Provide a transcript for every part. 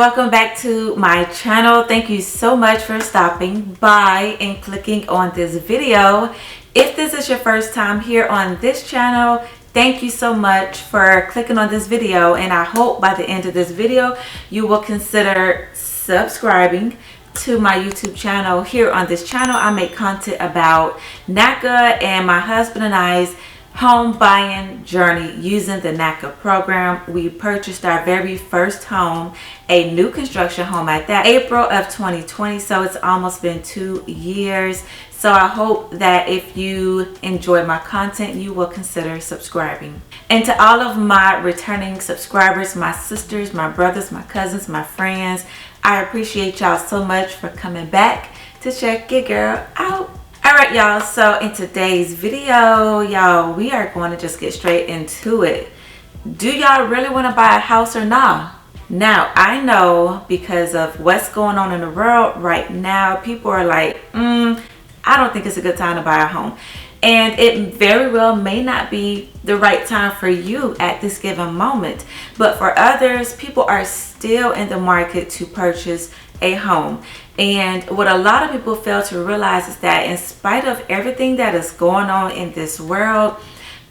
welcome back to my channel. Thank you so much for stopping by and clicking on this video. If this is your first time here on this channel, thank you so much for clicking on this video, and I hope by the end of this video you will consider subscribing to my YouTube channel. Here on this channel I make content about NACA and my husband and I's home buying journey using the NACA program. We purchased our very first home, a new construction home at that, April of 2020, so it's almost been 2 years. So I hope that if you enjoy my content, you will consider subscribing. And to all of my returning subscribers, my sisters, my brothers, my cousins, my friends, I appreciate y'all so much for coming back to check your girl out. Alright y'all, so in today's video, y'all, we are going to just get straight into it. Do y'all really want to buy a house or not? Now, I know because of what's going on in the world right now, people are like, I don't think it's a good time to buy a home. And it very well may not be the right time for you at this given moment. But for others, people are still in the market to purchase a home. And what a lot of people fail to realize is that in spite of everything that is going on in this world,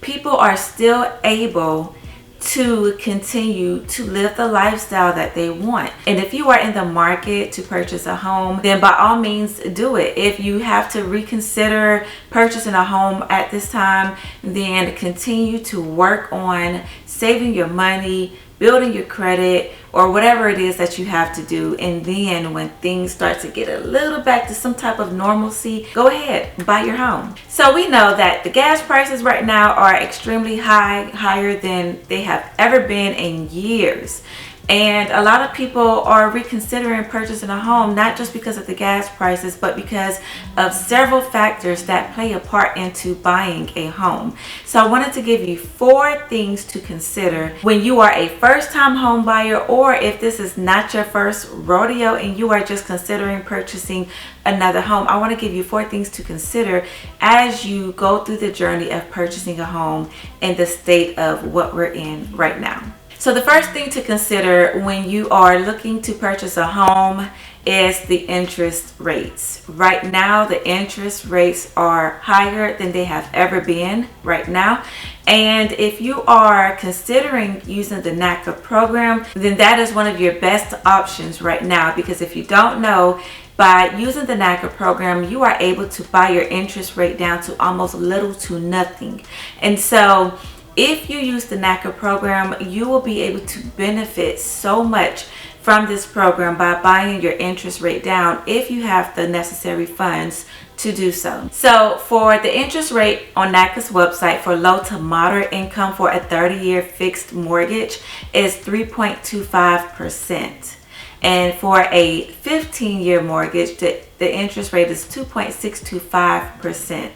people are still able to continue to live the lifestyle that they want. And if you are in the market to purchase a home, then by all means do it. If you have to reconsider purchasing a home at this time, then continue to work on saving your money, building your credit, or whatever it is that you have to do. And then when things start to get a little back to some type of normalcy, go ahead, buy your home. So we know that the gas prices right now are extremely high, higher than they have ever been in years. And a lot of people are reconsidering purchasing a home, not just because of the gas prices, but because of several factors that play a part into buying a home. So I wanted to give you 4 things to consider when you are a first-time home buyer, or if this is not your first rodeo and you are just considering purchasing another home. I want to give you 4 things to consider as you go through the journey of purchasing a home in the state of what we're in right now. So the first thing to consider when you are looking to purchase a home is the interest rates. Right now, the interest rates are higher than they have ever been right now. And if you are considering using the NACA program, then that is one of your best options right now, because if you don't know, by using the NACA program, you are able to buy your interest rate down to almost little to nothing. And so if you use the NACA program, you will be able to benefit so much from this program by buying your interest rate down if you have the necessary funds to do so. So for the interest rate on NACA's website for low to moderate income for a 30-year fixed mortgage is 3.25%. And for a 15-year mortgage, the interest rate is 2.625%.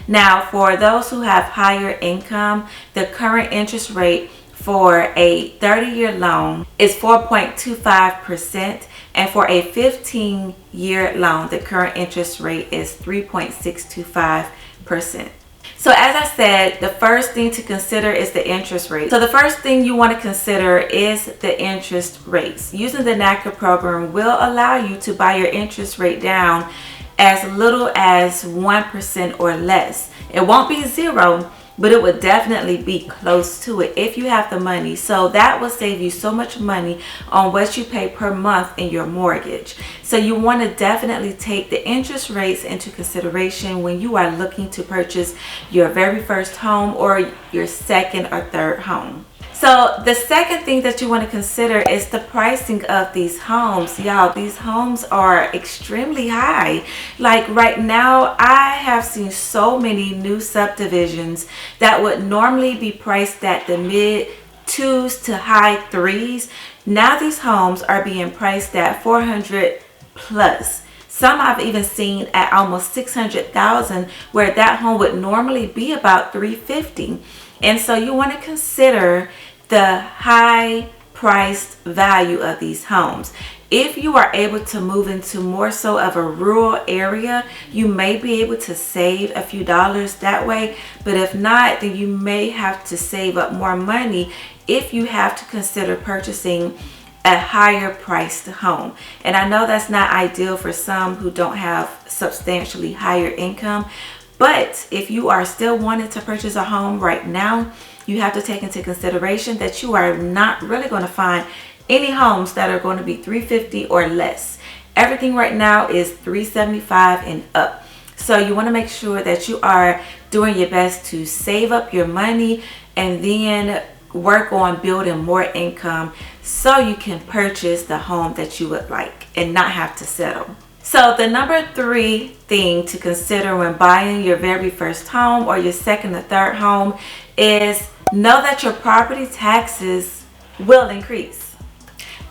Now, for those who have higher income, the current interest rate for a 30-year loan is 4.25%, and for a 15-year loan, the current interest rate is 3.625%. So as I said, the first thing to consider is the interest rate. So the first thing you want to consider is the interest rates. Using the NACA program will allow you to buy your interest rate down as little as 1% or less. It won't be 0, but it would definitely be close to it if you have the money. So that will save you so much money on what you pay per month in your mortgage. So you want to definitely take the interest rates into consideration when you are looking to purchase your very first home or your second or third home. So the second thing that you want to consider is the pricing of these homes. Y'all, these homes are extremely high. Like right now, I have seen so many new subdivisions that would normally be priced at the mid 2s to high 3s. Now these homes are being priced at 400 plus. Some I've even seen at almost 600,000, where that home would normally be about 350. And so you want to consider the high priced value of these homes. If you are able to move into more so of a rural area, you may be able to save a few dollars that way. But if not, then you may have to save up more money if you have to consider purchasing a higher priced home. And I know that's not ideal for some who don't have substantially higher income, but if you are still wanting to purchase a home right now, you have to take into consideration that you are not really going to find any homes that are going to be $350 or less. Everything right now is $375 and up. So you want to make sure that you are doing your best to save up your money and then work on building more income so you can purchase the home that you would like and not have to settle. So the number 3 thing to consider when buying your very first home or your second or third home is know that your property taxes will increase.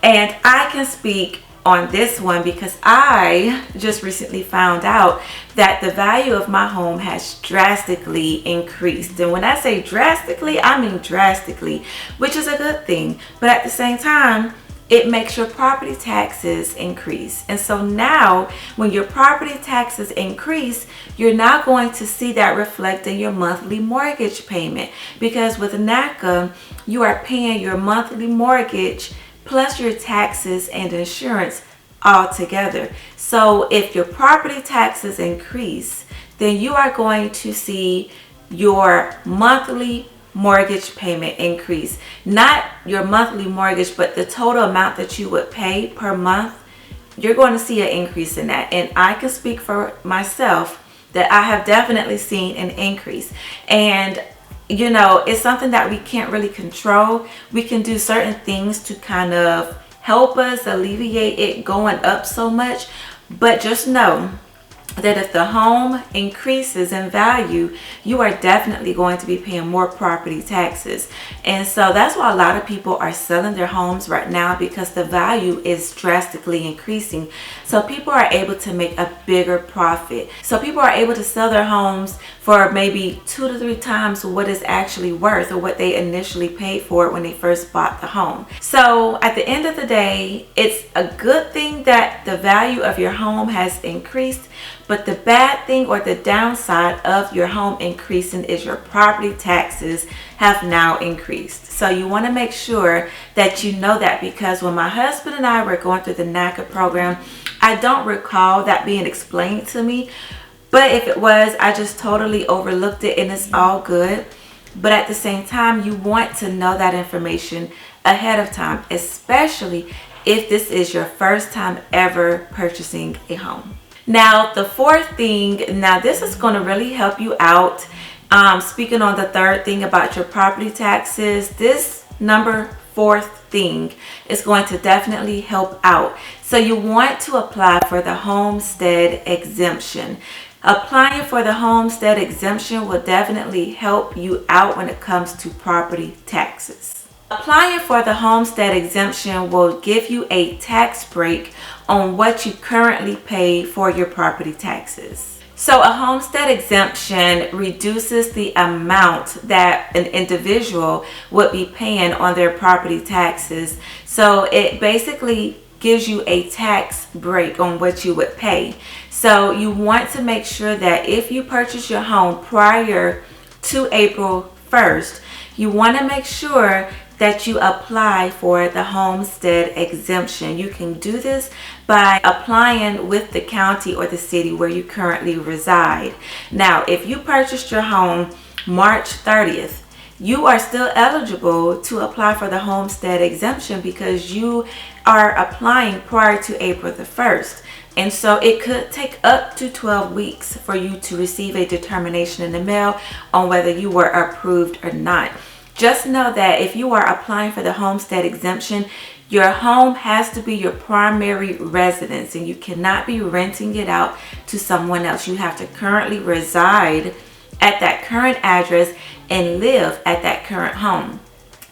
And I can speak on this one because I just recently found out that the value of my home has drastically increased. And when I say drastically, I mean drastically, which is a good thing. But at the same time, it makes your property taxes increase. And so now when your property taxes increase, you're now going to see that reflect in your monthly mortgage payment, because with NACA, you are paying your monthly mortgage plus your taxes and insurance all together. So if your property taxes increase, then you are going to see your monthly mortgage payment increase. Not your monthly mortgage, but the total amount that you would pay per month. You're going to see an increase in that. And I can speak for myself that I have definitely seen an increase. And you know, it's something that we can't really control. We can do certain things to kind of help us alleviate it going up so much. But just know that if the home increases in value, you are definitely going to be paying more property taxes. And so that's why a lot of people are selling their homes right now, because the value is drastically increasing. So people are able to make a bigger profit. So people are able to sell their homes for maybe 2 to 3 times what it's actually worth, or what they initially paid for it when they first bought the home. So at the end of the day, it's a good thing that the value of your home has increased. But the bad thing, or the downside of your home increasing, is your property taxes have now increased. So you want to make sure that you know that, because when my husband and I were going through the NACA program, I don't recall that being explained to me. But if it was, I just totally overlooked it, and it's all good. But at the same time, you want to know that information ahead of time, especially if this is your first time ever purchasing a home. Now, the 4th thing, now this is going to really help you out. Speaking on the 3rd thing about your property taxes, this number 4th thing is going to definitely help out. So you want to apply for the homestead exemption. Applying for the homestead exemption will definitely help you out when it comes to property taxes. Applying for the homestead exemption will give you a tax break on what you currently pay for your property taxes. So a homestead exemption reduces the amount that an individual would be paying on their property taxes. So it basically gives you a tax break on what you would pay. So you want to make sure that if you purchase your home prior to April 1st, you want to make sure that you apply for the homestead exemption. You can do this by applying with the county or the city where you currently reside. Now, if you purchased your home March 30th, you are still eligible to apply for the homestead exemption because you are applying prior to April the 1st. And so it could take up to 12 weeks for you to receive a determination in the mail on whether you were approved or not. Just know that if you are applying for the homestead exemption, your home has to be your primary residence, and you cannot be renting it out to someone else. You have to currently reside at that current address and live at that current home.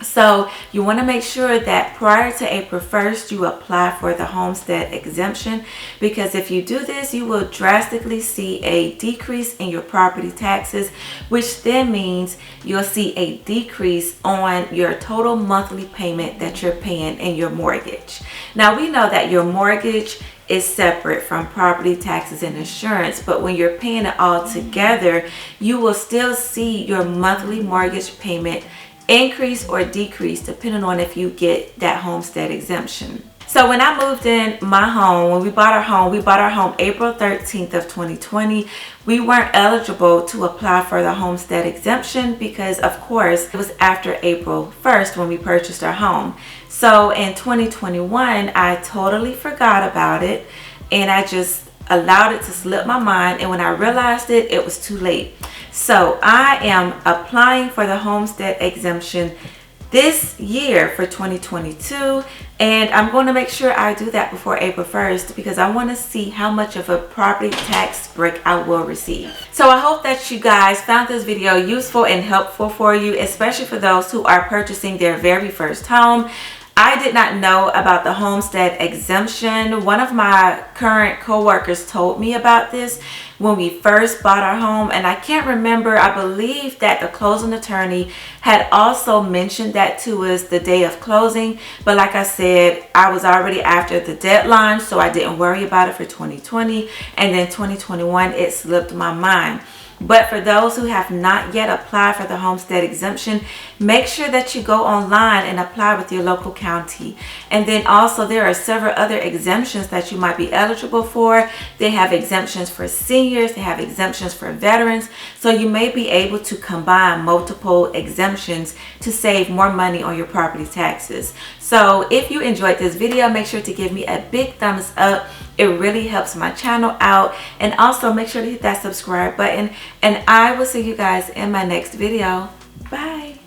So you want to make sure that prior to April 1st, you apply for the homestead exemption, because if you do this, you will drastically see a decrease in your property taxes, which then means you'll see a decrease on your total monthly payment that you're paying in your mortgage. Now, we know that your mortgage is separate from property taxes and insurance, but when you're paying it all together, you will still see your monthly mortgage payment increase or decrease depending on if you get that homestead exemption. So when I moved in my home, when we bought our home April 13th of 2020. We weren't eligible to apply for the homestead exemption because, of course, it was after April 1st when we purchased our home. So in 2021, I totally forgot about it and I just allowed it to slip my mind, and when I realized it, it was too late. So I am applying for the homestead exemption this year for 2022, and I'm going to make sure I do that before April 1st because I want to see how much of a property tax break I will receive. So I hope that you guys found this video useful and helpful for you, especially for those who are purchasing their very first home. I did not know about the homestead exemption. One of my current co-workers told me about this when we first bought our home, and I can't remember. I believe that the closing attorney had also mentioned that to us the day of closing, but like I said, I was already after the deadline, so I didn't worry about it for 2020, and then 2021 it slipped my mind. But for those who have not yet applied for the homestead exemption, make sure that you go online and apply with your local county. And then also there are several other exemptions that you might be eligible for. They have exemptions for seniors, they have exemptions for veterans. So you may be able to combine multiple exemptions to save more money on your property taxes. So if you enjoyed this video, make sure to give me a big thumbs up. It really helps my channel out, and also make sure to hit that subscribe button, and I will see you guys in my next video. Bye.